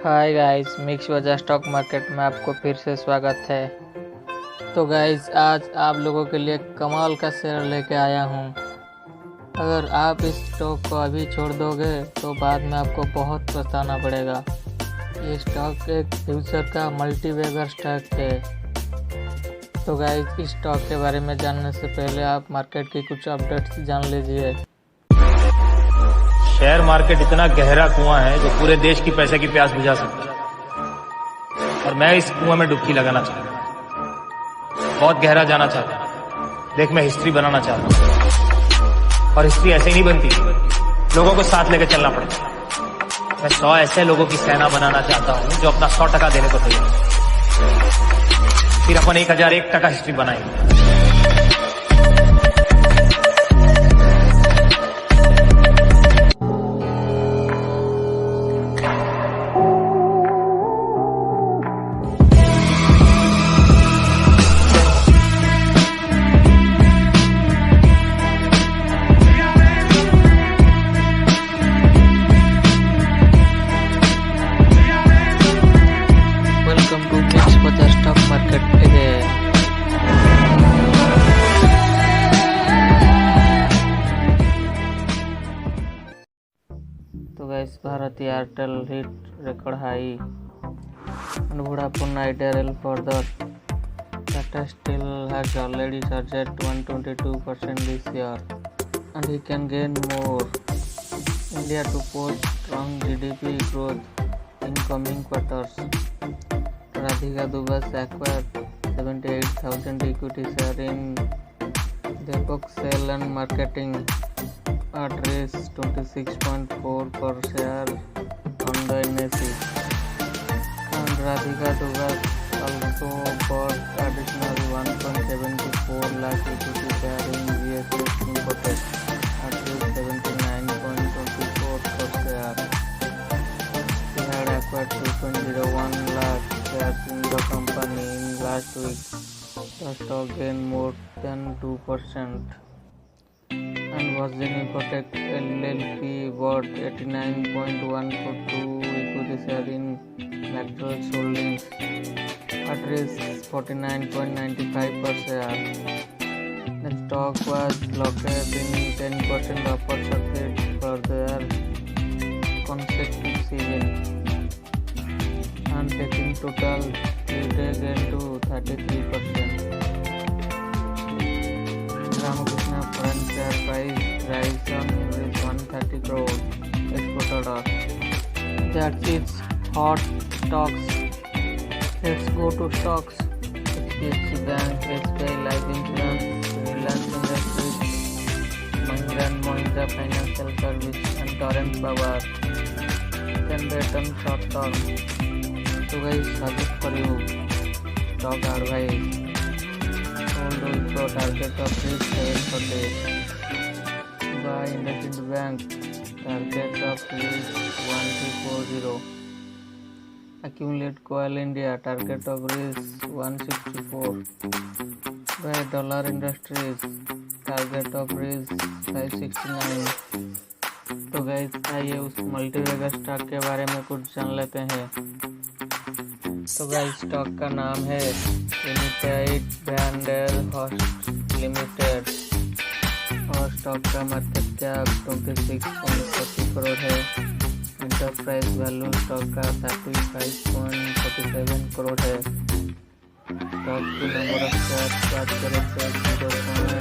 Hi guys, mix वजह stock market में आपको फिर से स्वागत है। तो गाइस, आज आप लोगों के लिए कमाल का शेयर लेके आया हूँ। अगर आप इस स्टॉक को अभी छोड़ दोगे तो बाद में आपको बहुत पछताना पड़ेगा। ये स्टॉक एक फ्यूचर का मल्टीबैगर स्टॉक है। तो गाइस, इस स्टॉक के बारे में जानने से पहले आप मार्केट की कुछ अपडेट्स जान लीजिए। शेयर मार्केट इतना गहरा कुआं है जो पूरे देश की पैसे की प्यास बुझा सकता है, और मैं इस कुआं में डुबकी लगाना चाहता हूं, बहुत गहरा जाना चाहता हूं। देख, मैं हिस्ट्री बनाना चाहता हूं, और हिस्ट्री ऐसे ही नहीं बनती, लोगों को साथ लेकर चलना पड़ता है। मैं 100 ऐसे लोगों की सेना बनाना चाहता हूं जो अपना 100% देने को तैयार, फिर अपन 1001% हिस्ट्री बनाएंगे। वेलकम टू मिक्स वजह स्टॉक मार्केट अगेन। तो गाइस, भारतीय Airtel hit record high and Vodafone Idea further. Tata still has already surged 122% this year and he can gain more. India to post strong GDP growth in coming quarters. Radhika Dubas acquired 78,000 equity share in Deepak Sale and Marketing at raise 26.4 per share on the NSE. And Radhika Dubas also bought additional 1.74 lakh equity share in GSS infotech at raise 79.24 per share. He had acquired 2.01 lakh shares in the company in last week. The stock gained more than 2%. And Virgin Infotech LLP bought 89.142 equity share in McDonald's Holdings at raise 49.95 per share. The stock was locked in 10% upper circuit for their consecutive season and taking total 3-day gain to 33%. Ramakrishna foreign share price rise on is 130 crore exported off. That's it. Hot stocks. Let's go to stocks. HDFC Bank, SBI Life Insurance, Reliance Industries, Mahindra and Mahindra Financial Service and Torrent Power can return short term. So guys, suggest for you stock advice. Hold Wipro target of risk 740. Buy IndusInd Bank target of risk 1340. Accumulate Coal India target of risk 164. Buy Dollar Industries target of risk 569. तो guys, आइए उस multibagger stock के बारे में कुछ जान लेते हैं। तो गाइस, स्टॉक का नाम है यूनाइटेड ब्रांडेड होस्ट लिमिटेड और स्टॉक का मार्केट कैप 26.40 करोड़ है। एंटरप्राइज वैल्यू स्टॉक का 35.47 करोड़ है। स्टॉक की नंबर ऑफ शेयर बात करें तो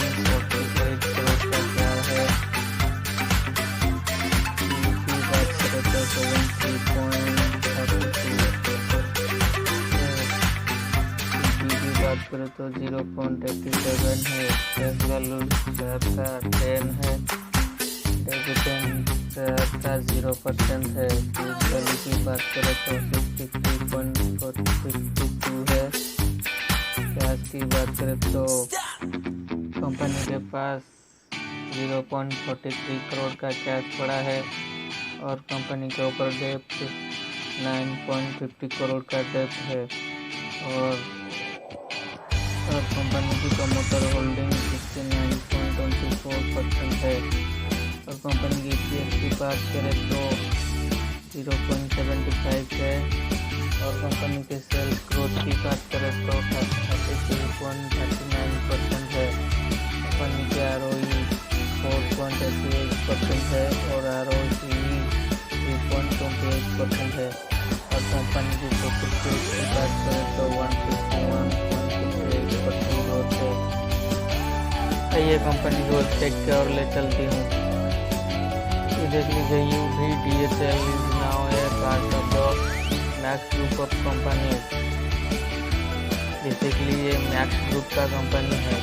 0.48 करोड़ का शेयर है। की बात करें तो 70.32 बात करें तो 0.87 है। फेस वैल्यू शेयर का 10 है। डिविडेंड शेयर का 0% है। यूज वैल्यू की बात करें तो 63.42 है। कैश की बात करें तो कंपनी के पास 0.43 करोड़ का कैश पड़ा है और कंपनी के ऊपर डेप्ट 9.50 करोड़ का डेप्ट है और कंपनी की प्रमोटर होल्डिंग 69.24% है और कंपनी की EPS की बात करें तो 0.75 है और कंपनी के सेल्स ग्रोथ की बात करें तो 33.39% है। कंपनी के ROE 4.88% है और ROCE 3.28% है। और कंपनी की प्रॉफिट ग्रोथ की बात करें तो 151.58% ग्रोथ है। ये कंपनी ग्रोथ चेक के और ले चलती हूँ। देख लीजिए UVDHL is now a part of the Max Group of companies। Basically ये मैक्स ग्रुप का कंपनी है।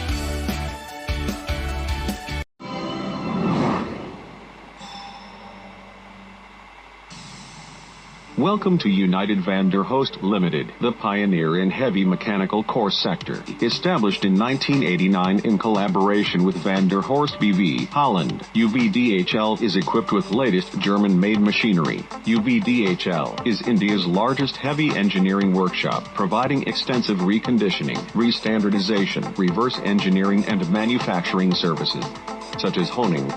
Welcome to United van der Host Limited, the pioneer in heavy mechanical core sector. Established in 1989 in collaboration with Van der Horst BV, Holland, UVDHL is equipped with latest German-made machinery. UVDHL is India's largest heavy engineering workshop, providing extensive reconditioning, restandardization, reverse engineering and manufacturing services, such as honing,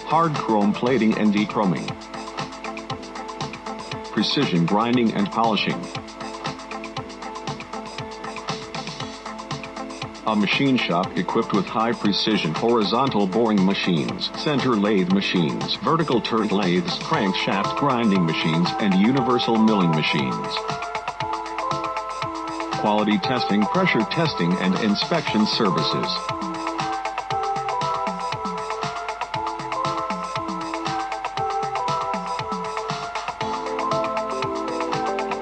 hard chrome plating and dechroming, precision grinding and polishing, a machine shop equipped with high-precision horizontal boring machines, center lathe machines, vertical turret lathes, crankshaft grinding machines, and universal milling machines. Quality testing, pressure testing, and inspection services.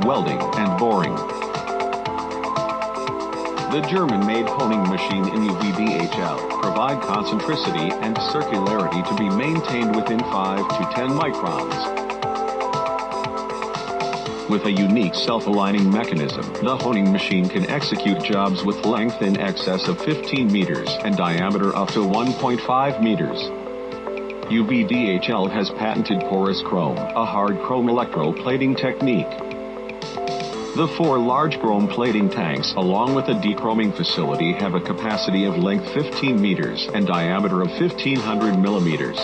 Welding and boring. The German-made honing machine in UVDHL provide concentricity and circularity to be maintained within 5 to 10 microns. With a unique self-aligning mechanism, the honing machine can execute jobs with length in excess of 15 meters and diameter up to 1.5 meters. UVDHL has patented porous chrome, a hard chrome electroplating technique. The 4 large chrome plating tanks along with a dechroming facility have a capacity of length 15 meters and diameter of 1500 millimeters.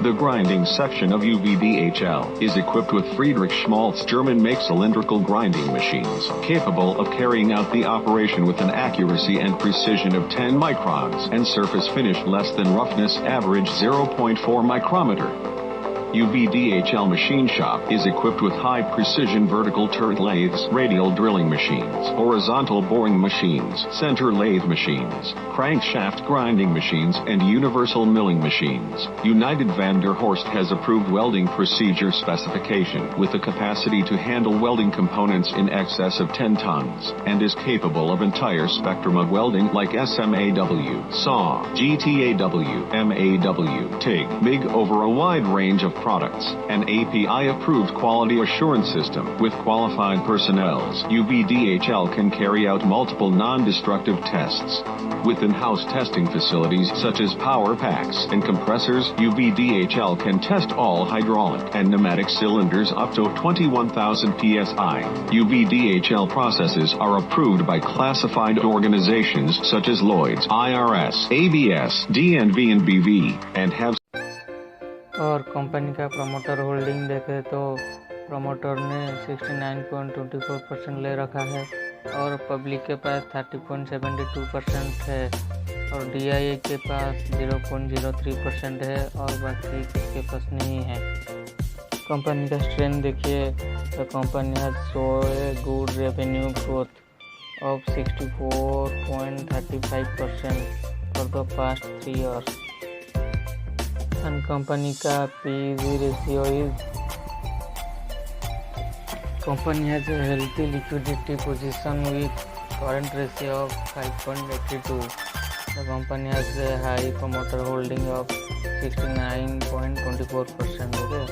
The grinding section of UVDHL is equipped with Friedrich Schmalz German-make cylindrical grinding machines capable of carrying out the operation with an accuracy and precision of 10 microns and surface finish less than roughness average 0.4 micrometer. UVDHL machine shop is equipped with high-precision vertical turret lathes, radial drilling machines, horizontal boring machines, center lathe machines, crankshaft grinding machines, and universal milling machines. United van der Horst has approved welding procedure specification with the capacity to handle welding components in excess of 10 tons, and is capable of entire spectrum of welding like SMAW, SAW, GTAW, MAW, TIG, MIG over a wide range of products. An API-approved quality assurance system with qualified personnel. UVDHL can carry out multiple non-destructive tests. With in-house testing facilities such as power packs and compressors, UVDHL can test all hydraulic and pneumatic cylinders up to 21,000 psi. UVDHL processes are approved by classified organizations such as Lloyd's, IRS, ABS, DNV and BV, and have और company का promoter holding देखें तो promoter ने 69.24% ले रखा है और public के पास 30.72% है और DIA के पास 0.03% है और बाकी किसके पास नहीं है। कंपनी का स्ट्रेंथ देखिए तो company has show a good revenue growth of 64.35% for the past 3 years। and company का PEG ratio is company has a healthy liquidity position with current ratio of 5.82. The company has a high promoter holding of 69.24%. Okay.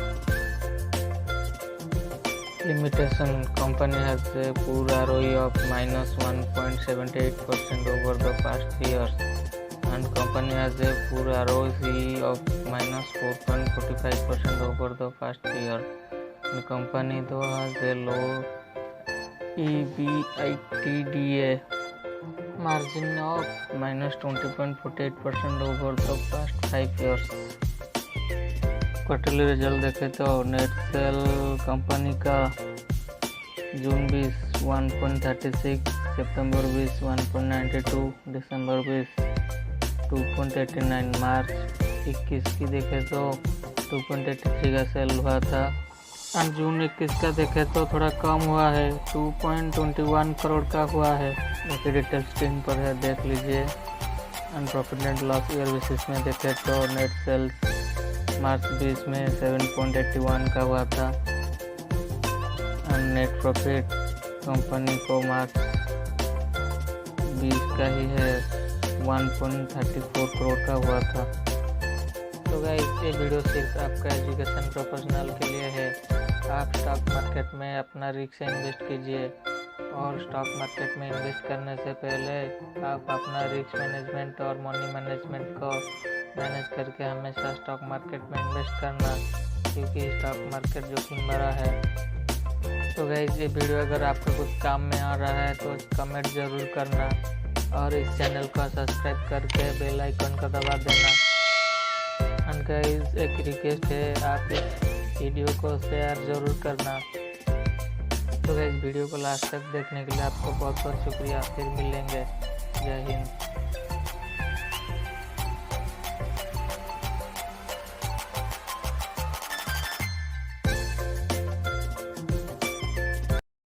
Limitation: company has a poor ROE of -1.78% over the past 3 years. And company has a poor ROCE of -4.45% over the past year. The company though has a low EBITDA margin of -20.48% over the past 5 years. Quarterly result देखें तो net cell company का जून 20 1.36, सितंबर 20 1.92, दिसंबर 20 2.89, मार्च 21 की देखें तो 2.83 का cell हुआ था। और जून 21 का देखें तो थोड़ा कम हुआ है, 2.21 करोड़ का हुआ है। बाकी डिटेल स्क्रीन पर है, देख लीजिए। And profit and loss year basis में देखें तो नेट सेल्स मार्च 20 में 7.81 का हुआ था। नेट प्रॉफिट कंपनी को मार्च 20 का ही है, 1.34 करोड़ का हुआ था। तो गाइस ये वीडियो सिर्फ आपका एजुकेशन प्रोफेशनल के लिए है। आप स्टॉक मार्केट में अपना रिस्क इन्वेस्ट कीजिए और स्टॉक मार्केट में इन्वेस्ट करने से पहले आप अपना रिस्क मैनेजमेंट और मनी मैनेजमेंट को मैनेज करके हमेशा स्टॉक मार्केट में इन्वेस्ट करना, क्योंकि स्टॉक मार्केट जोखिम भरा है। तो गाइस ये वीडियो अगर आपको कुछ काम में आ रहा है तो कमेंट ज़रूर करना और इस चैनल को सब्सक्राइब करके बेल आइकन को दबा देना। एंड गाइस एक रिक्वेस्ट है, आप इस वीडियो को शेयर ज़रूर करना। तो गाइस वीडियो को लास्ट तक देखने के लिए आपको बहुत बहुत शुक्रिया। फिर मिलेंगे। जय हिंद।